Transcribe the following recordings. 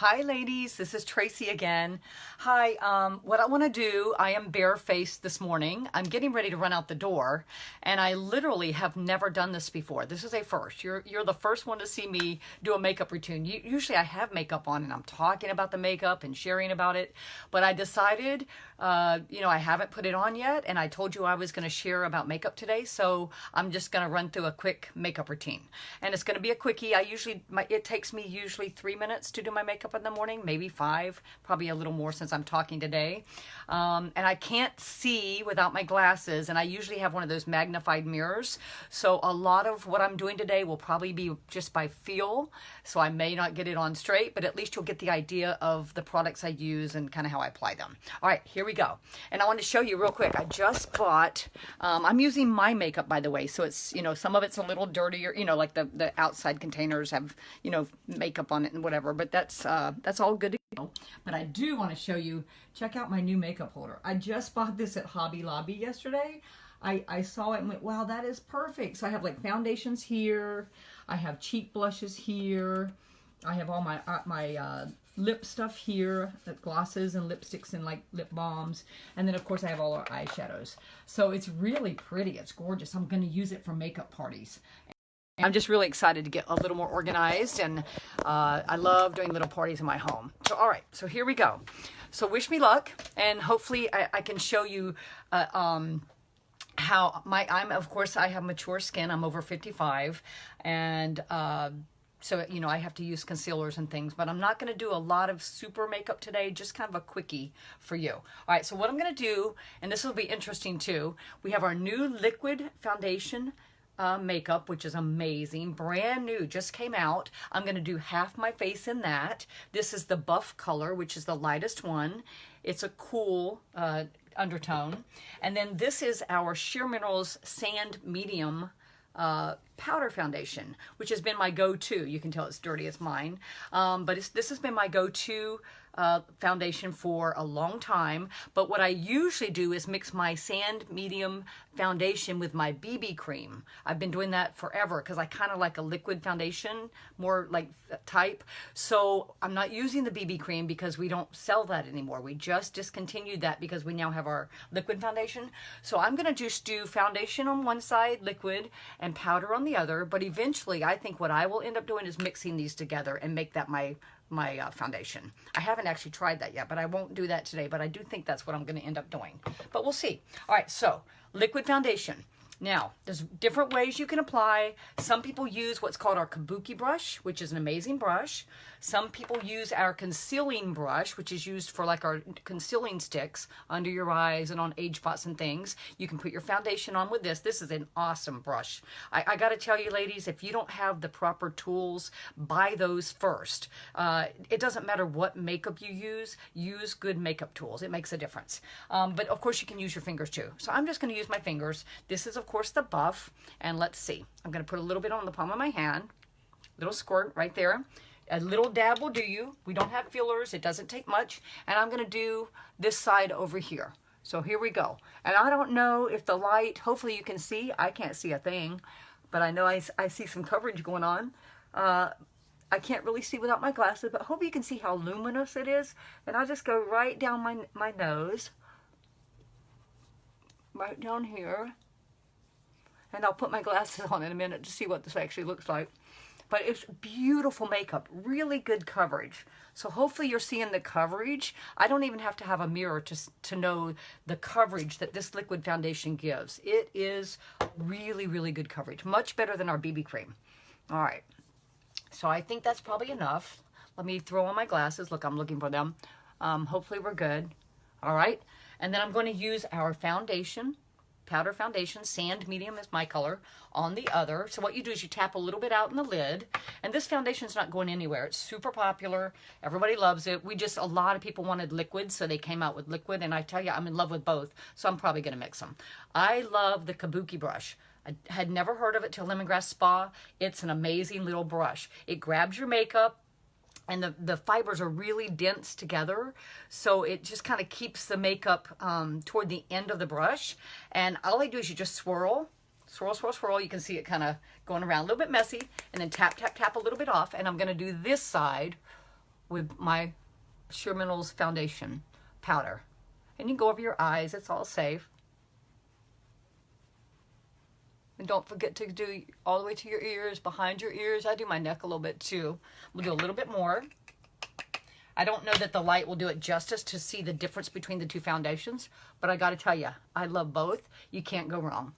Hi ladies, this is Tracy again. Hi, what I want to do, I am barefaced this morning. I'm getting ready to run out the door and I literally have never done this before. This is a first. You're the first one to see me do a makeup routine. Usually I have makeup on and I'm talking about the makeup and sharing about it, but I decided, I haven't put it on yet and I told you I was going to share about makeup today, so I'm just going to run through a quick makeup routine. And it's going to be a quickie. It takes me usually 3 minutes to do my makeup in the morning, maybe 5, probably a little more since I'm talking today. And I can't see without my glasses, and I usually have one of those magnified mirrors. So a lot of what I'm doing today will probably be just by feel. So I may not get it on straight, but at least you'll get the idea of the products I use and kind of how I apply them. All right, here we go. And I want to show you real quick. I just bought, I'm using my makeup, by the way. So it's, some of it's a little dirtier, like the outside containers have, makeup on it and whatever, but that's all good to go. But I do want to show you, check out my new makeup holder. I just bought this at Hobby Lobby yesterday. I saw it and went, wow, that is perfect. So I have like foundations here. I have cheek blushes here. I have all my lip stuff here, the glosses and lipsticks and like lip balms. And then of course I have all our eyeshadows. So it's really pretty. It's gorgeous. I'm going to use it for makeup parties. I'm just really excited to get a little more organized, and I love doing little parties in my home. So, all right, so here we go. So wish me luck, and hopefully I can show you how of course, I have mature skin. I'm over 55, and so, I have to use concealers and things, but I'm not going to do a lot of super makeup today, just kind of a quickie for you. All right, so what I'm going to do, and this will be interesting too, we have our new liquid foundation makeup, which is amazing, brand new, just came out. I'm going to do half my face in that. This is the buff color, which is the lightest one. It's a cool undertone. And then this is our Sheer Minerals Sand Medium powder foundation, which has been my go-to. You can tell it's dirty, it's mine. But this has been my go-to foundation for a long time. But what I usually do is mix my sand medium foundation with my BB cream. I've been doing that forever because I kind of like a liquid foundation, more like type. So I'm not using the BB cream because we don't sell that anymore. We just discontinued that because we now have our liquid foundation. So I'm going to just do foundation on one side, liquid, and powder on the other. But eventually I think what I will end up doing is mixing these together and make that my foundation. I haven't actually tried that yet, but I won't do that today, but I do think that's what I'm going to end up doing, but we'll see. All right, so liquid foundation. Now, there's different ways you can apply. Some people use what's called our kabuki brush, which is an amazing brush. Some people use our concealing brush, which is used for like our concealing sticks under your eyes and on age spots and things. You can put your foundation on with this. This is an awesome brush. I got to tell you, ladies, if you don't have the proper tools, buy those first. It doesn't matter what makeup you use good makeup tools. It makes a difference. But of course, you can use your fingers too. So I'm just going to use my fingers. This is, of course, the buff. And let's see. I'm going to put a little bit on the palm of my hand. Little squirt right there. A little dab will do you. We don't have fillers. It doesn't take much. And I'm going to do this side over here. So here we go. And I don't know if the light, hopefully you can see. I can't see a thing, but I know I see some coverage going on. I can't really see without my glasses, but hope you can see how luminous it is. And I'll just go right down my nose. Right down here. And I'll put my glasses on in a minute to see what this actually looks like. But it's beautiful makeup, really good coverage. So hopefully you're seeing the coverage. I don't even have to have a mirror to know the coverage that this liquid foundation gives. It is really, really good coverage, much better than our BB cream. All right, so I think that's probably enough. Let me throw on my glasses. Look, I'm looking for them. Hopefully we're good. All right, and then I'm going to use our foundation. Powder foundation, sand medium is my color, on the other. So what you do is you tap a little bit out in the lid, and this foundation's not going anywhere. It's super popular. Everybody loves it. A lot of people wanted liquid, so they came out with liquid, and I tell you, I'm in love with both, so I'm probably going to mix them. I love the kabuki brush. I had never heard of it till Lemongrass Spa. It's an amazing little brush. It grabs your makeup, and the fibers are really dense together, so it just kind of keeps the makeup toward the end of the brush. And all I do is you just swirl, swirl, swirl, swirl. You can see it kind of going around, a little bit messy, and then tap, tap, tap a little bit off. And I'm going to do this side with my Sheer Minerals foundation powder. And you can go over your eyes, it's all safe. And don't forget to do all the way to your ears, behind your ears. I do my neck a little bit too. We'll do a little bit more. I don't know that the light will do it justice to see the difference between the two foundations, but I gotta tell you, I love both. You can't go wrong,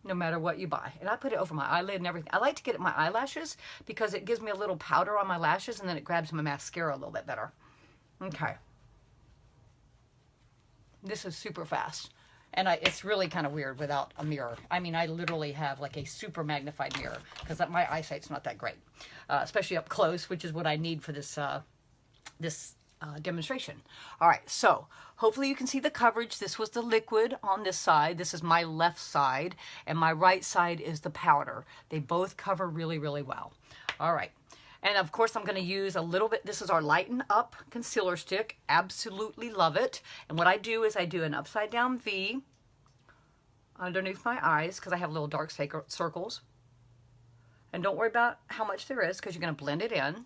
no matter what you buy. And I put it over my eyelid and everything. I like to get it in my eyelashes because it gives me a little powder on my lashes, and then it grabs my mascara a little bit better. Okay. This is super fast. And it's really kind of weird without a mirror. I mean, I literally have like a super magnified mirror because my eyesight's not that great, especially up close, which is what I need for this demonstration. All right, so hopefully you can see the coverage. This was the liquid on this side. This is my left side, and my right side is the powder. They both cover really, really well. All right. And of course, I'm going to use a little bit. This is our Lighten Up concealer stick. Absolutely love it. And what I do is I do an upside down V underneath my eyes because I have little dark circles. And don't worry about how much there is because you're going to blend it in.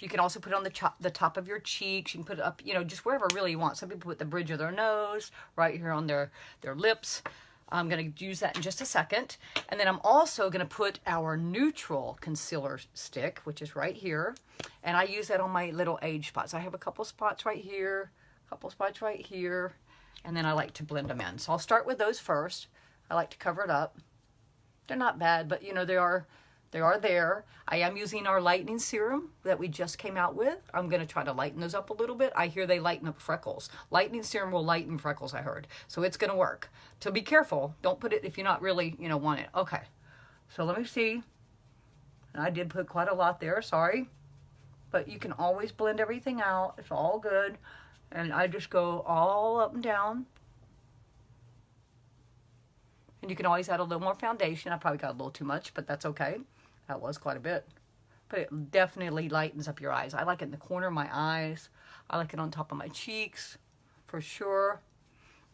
You can also put it on the top of your cheeks. You can put it up, you know, just wherever really you want. Some people put the bridge of their nose, right here on their lips. I'm going to use that in just a second. And then I'm also going to put our neutral concealer stick, which is right here. And I use that on my little age spots. I have a couple spots right here, a couple spots right here, and then I like to blend them in. So I'll start with those first. I like to cover it up. They're not bad, but you know, they are there. I am using our lightening serum that we just came out with. I'm going to try to lighten those up a little bit. I hear they lighten up freckles. Lightening serum will lighten freckles, I heard. So it's going to work. So be careful. Don't put it if you're not really, you know, want it. Okay. So let me see. And I did put quite a lot there. Sorry. But you can always blend everything out. It's all good. And I just go all up and down. And you can always add a little more foundation. I probably got a little too much, but that's okay. That was quite a bit. But it definitely lightens up your eyes. I like it in the corner of my eyes. I like it on top of my cheeks, for sure.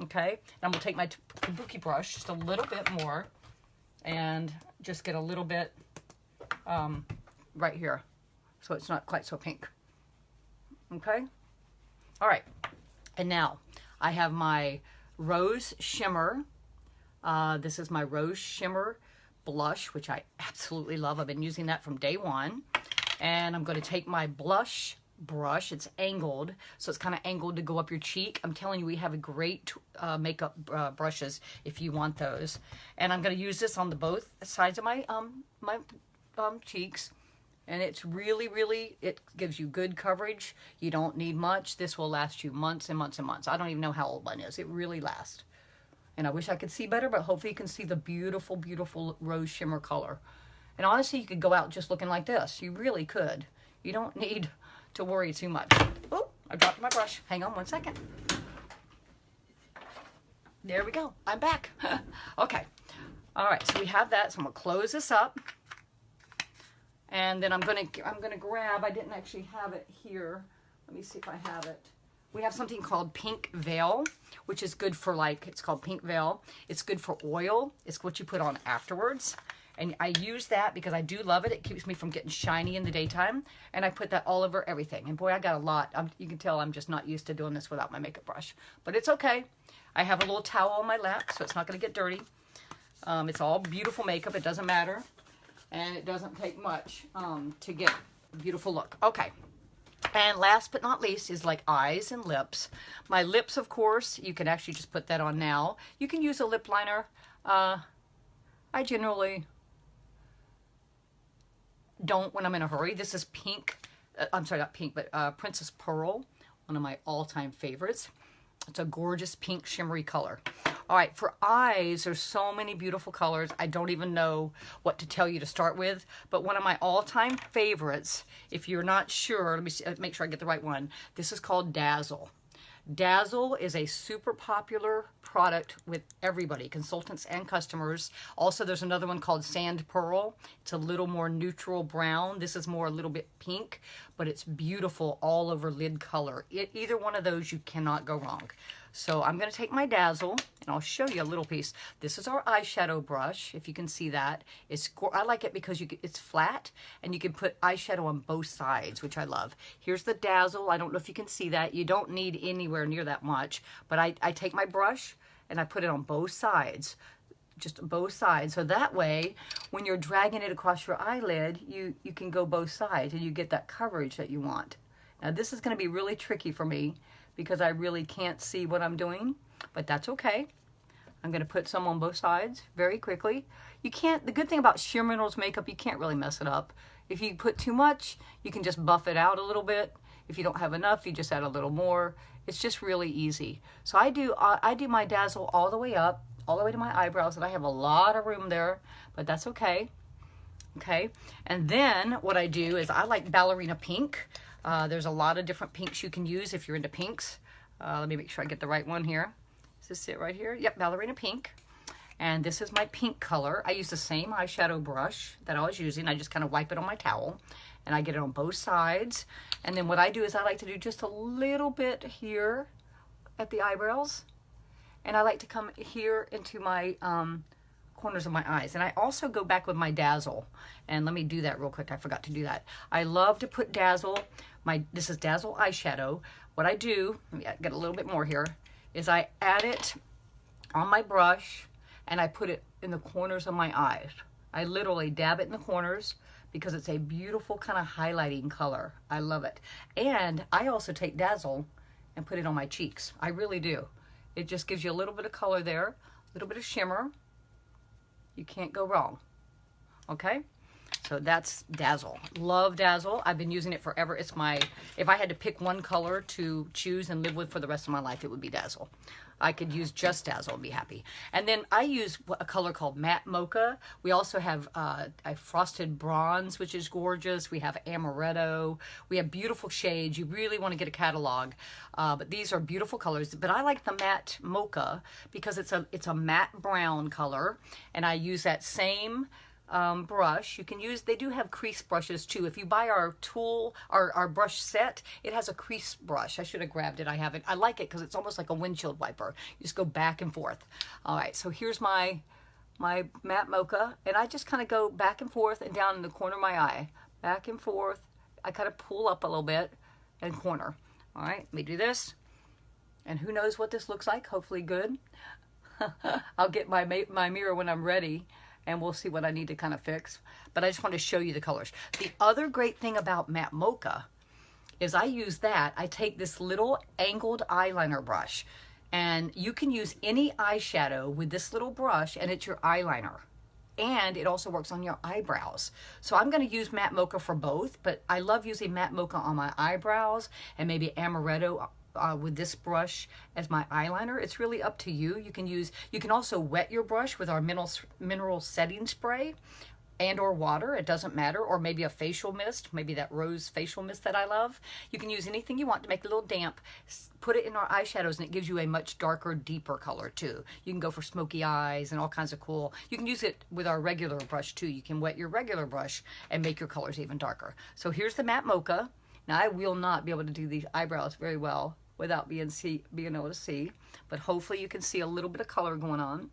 Okay, and I'm going to take my kabuki brush, just a little bit more, and just get a little bit right here, so it's not quite so pink. Okay? All right, and now I have my Rose Shimmer. This is my Rose Shimmer blush, which I absolutely love. I've been using that from day one. And I'm going to take my blush brush. It's angled, so it's kind of angled to go up your cheek. I'm telling you, we have a great makeup brushes if you want those. And I'm going to use this on both sides of my cheeks. And it's really, really, it gives you good coverage. You don't need much. This will last you months and months and months. I don't even know how old mine is. It really lasts. And I wish I could see better, but hopefully you can see the beautiful, beautiful rose shimmer color. And honestly, you could go out just looking like this. You really could. You don't need to worry too much. Oh, I dropped my brush. Hang on one second. There we go. I'm back. Okay. All right, so we have that. So I'm going to close this up. And then I'm going to grab, I didn't actually have it here. Let me see if I have it. We have something called Pink Veil, which is good for it's called Pink Veil. It's good for oil. It's what you put on afterwards. And I use that because I do love it. It keeps me from getting shiny in the daytime. And I put that all over everything. And boy, I got a lot. You can tell I'm just not used to doing this without my makeup brush. But it's okay. I have a little towel on my lap, so it's not going to get dirty. It's all beautiful makeup. It doesn't matter. And it doesn't take much to get a beautiful look. Okay. And last but not least is like eyes and lips. My lips, of course, you can actually just put that on now. You can use a lip liner. I generally don't when I'm in a hurry. This is pink. I'm sorry, not pink, but Princess Pearl, one of my all-time favorites. It's a gorgeous pink shimmery color. All right, for eyes, there's so many beautiful colors. I don't even know what to tell you to start with, but one of my all-time favorites, if you're not sure, let me see, make sure I get the right one. This is called Dazzle. Dazzle is a super popular product with everybody, consultants and customers. Also, there's another one called Sand Pearl. It's a little more neutral brown. This is more a little bit pink, but it's beautiful all over lid color. Either one of those, you cannot go wrong. So I'm going to take my Dazzle, and I'll show you a little piece. This is our eyeshadow brush, if you can see that. I like it because it's flat, and you can put eyeshadow on both sides, which I love. Here's the Dazzle. I don't know if you can see that. You don't need anywhere near that much, but I take my brush, and I put it on both sides. Just both sides, so that way when you're dragging it across your eyelid, you can go both sides and you get that coverage that you want. Now this is going to be really tricky for me because I really can't see what I'm doing, but that's okay. I'm going to put some on both sides very quickly. The good thing about Sheer Minerals makeup, you can't really mess it up. If you put too much, you can just buff it out a little bit. If you don't have enough, you just add a little more. It's just really easy. So I do my Dazzle all the way up, all the way to my eyebrows, and I have a lot of room there, but that's okay. Okay, and then what I do is I like ballerina pink. There's a lot of different pinks you can use if you're into pinks. Let me make sure I get the right one here. Does this sit right here? Yep, ballerina pink. And this is my pink color. I use the same eyeshadow brush that I was using. I just kind of wipe it on my towel, and I get it on both sides. And then what I do is I like to do just a little bit here at the eyebrows. And I like to come here into my corners of my eyes. And I also go back with my Dazzle. And let me do that real quick. I forgot to do that. I love to put Dazzle. This is Dazzle eyeshadow. What I do, let me get a little bit more here, is I add it on my brush and I put it in the corners of my eyes. I literally dab it in the corners because it's a beautiful kind of highlighting color. I love it. And I also take Dazzle and put it on my cheeks. I really do. It just gives you a little bit of color there, a little bit of shimmer. You can't go wrong. Okay? So that's Dazzle. Love Dazzle. I've been using it forever. It's if I had to pick one color to choose and live with for the rest of my life, it would be Dazzle. I could use just Dazzle and be happy. And then I use a color called Matte Mocha. We also have a Frosted Bronze, which is gorgeous. We have Amaretto. We have beautiful shades. You really want to get a catalog. But these are beautiful colors. But I like the Matte Mocha because it's a matte brown color. And I use that same brush. You can use, they do have crease brushes too. If you buy our our brush set, it has a crease brush. I should have grabbed it. I haven't. I like it because it's almost like a windshield wiper. You just go back and forth. All right, so here's my Matte Mocha, and I just kind of go back and forth and down in the corner of my eye. Back and forth. I kind of pull up a little bit and corner. All right, let me do this. And who knows what this looks like? Hopefully good. I'll get my mirror when I'm ready, and we'll see what I need to kind of fix. But I just want to show you the colors. The other great thing about Matte Mocha is I use that. I take this little angled eyeliner brush, and you can use any eyeshadow with this little brush, and it's your eyeliner. And it also works on your eyebrows. So I'm going to use Matte Mocha for both, but I love using Matte Mocha on my eyebrows and maybe Amaretto with this brush as my eyeliner. It's really up to you. You can also wet your brush with our mineral setting spray and or water. It doesn't matter. Or maybe a facial mist, maybe that rose facial mist that I love. You can use anything you want to make it a little damp. Put it in our eyeshadows and it gives you a much darker, deeper color too. You can go for smoky eyes and all kinds of cool. You can use it with our regular brush too. You can wet your regular brush and make your colors even darker. So here's the Matte Mocha. Now I will not be able to do these eyebrows very well without being able to see, but hopefully you can see a little bit of color going on.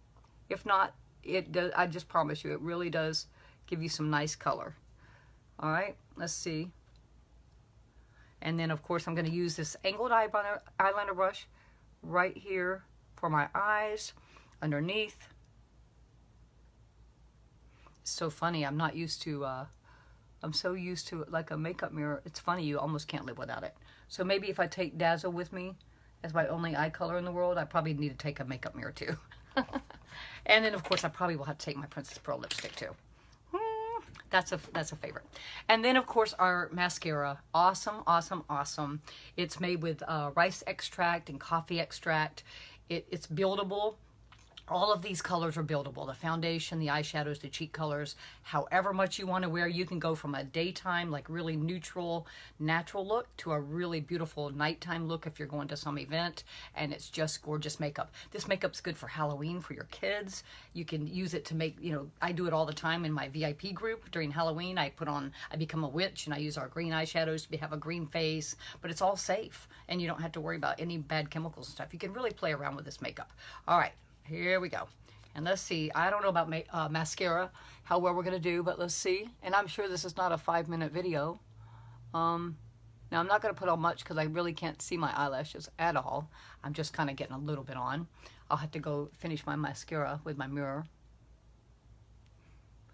If not, it does. I just promise you, it really does give you some nice color. All right, let's see. And then of course I'm going to use this angled eyeliner brush right here for my eyes, underneath. It's so funny. I'm not used to. I'm so used to it like a makeup mirror. It's funny, you almost can't live without it. So maybe if I take Dazzle with me as my only eye color in the world, I probably need to take a makeup mirror too. And then of course I probably will have to take my Princess Pearl lipstick too. That's a favorite. And then of course our mascara. Awesome, awesome, awesome. It's made with rice extract and coffee extract. It's buildable. All of these colors are buildable. The foundation, the eyeshadows, the cheek colors, however much you want to wear. You can go from a daytime, like really neutral, natural look to a really beautiful nighttime look if you're going to some event, and it's just gorgeous makeup. This makeup's good for Halloween for your kids. You can use it to make, you know, I do it all the time in my VIP group during Halloween. I become a witch and I use our green eyeshadows to have a green face, but it's all safe and you don't have to worry about any bad chemicals and stuff. You can really play around with this makeup. All right. Here we go. And let's see. I don't know about mascara, how well we're going to do, but let's see. And I'm sure this is not a 5-minute video. Now, I'm not going to put on much because I really can't see my eyelashes at all. I'm just kind of getting a little bit on. I'll have to go finish my mascara with my mirror.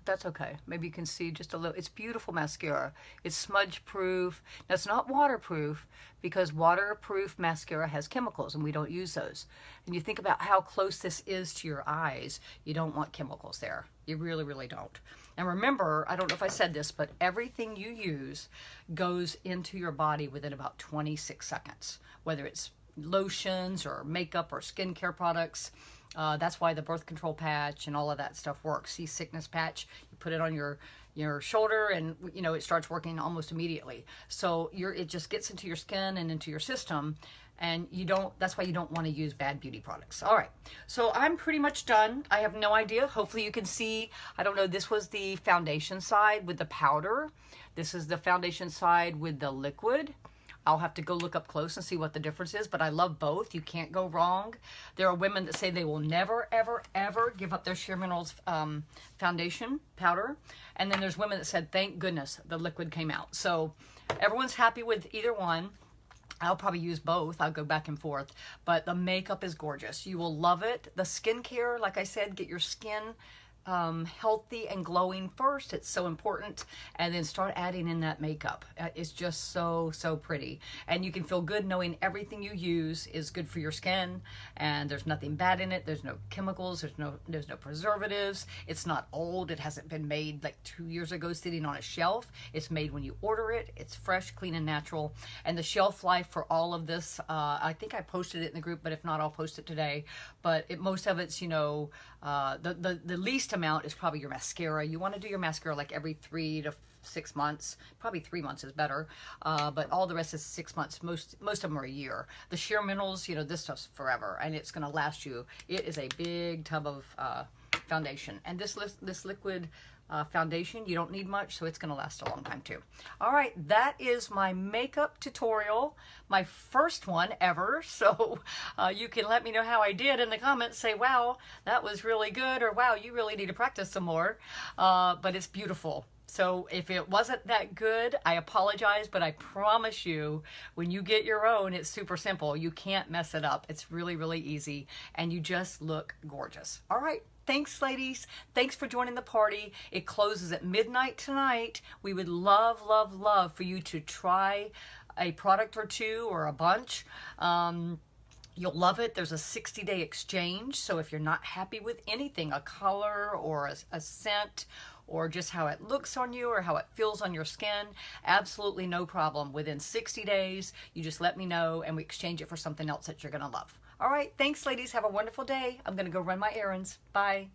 That's okay. Maybe you can see just a little. It's beautiful mascara. It's smudge proof. Now it's not waterproof because waterproof mascara has chemicals and we don't use those. And you think about how close this is to your eyes. You don't want chemicals there. You really, really don't. And remember, I don't know if I said this, but everything you use goes into your body within about 26 seconds, whether it's lotions or makeup or skincare products. That's why the birth control patch and all of that stuff works. Seasickness patch, you put it on your shoulder and, you know, it starts working almost immediately. So it just gets into your skin and into your system, and that's why you don't want to use bad beauty products. All right, so I'm pretty much done. I have no idea. Hopefully you can see, I don't know, this was the foundation side with the powder. This is the foundation side with the liquid. I'll have to go look up close and see what the difference is, but I love both. You can't go wrong. There are women that say they will never, ever, ever give up their Sheer Minerals foundation powder. And then there's women that said, thank goodness the liquid came out. So everyone's happy with either one. I'll probably use both. I'll go back and forth. But the makeup is gorgeous. You will love it. The skincare, like I said, get your skin healthy and glowing first. It's so important, and then start adding in that makeup. It's just so pretty, and you can feel good knowing everything you use is good for your skin, and there's nothing bad in it. There's no chemicals, there's no preservatives. It's not old. It hasn't been made like 2 years ago sitting on a shelf. It's made when you order it. It's fresh, clean, and natural. And the shelf life for all of this, I think I posted it in the group, but if not, I'll post it today. But most of it's, you know, the least amount is probably your mascara. You want to do your mascara like every 3 to 6 months. Probably 3 months is better, but all the rest is 6 months. Most of them are a year. The Sheer Minerals, you know, this stuff's forever, and it's going to last you. It is a big tub of foundation, and this liquid foundation, you don't need much, so it's going to last a long time too. All right, that is my makeup tutorial, my first one ever. So you can let me know how I did in the comments. Say, wow, that was really good, or wow, you really need to practice some more. But it's beautiful. So if it wasn't that good, I apologize, but I promise you, when you get your own, it's super simple. You can't mess it up. It's really, really easy, and you just look gorgeous. All right. Thanks, ladies. Thanks for joining the party. It closes at midnight tonight. We would love, love, love for you to try a product or two or a bunch. You'll love it. There's a 60-day exchange. So if you're not happy with anything, a color or a scent, or just how it looks on you or how it feels on your skin, absolutely no problem. Within 60 days, you just let me know and we exchange it for something else that you're going to love. All right. Thanks, ladies. Have a wonderful day. I'm going to go run my errands. Bye.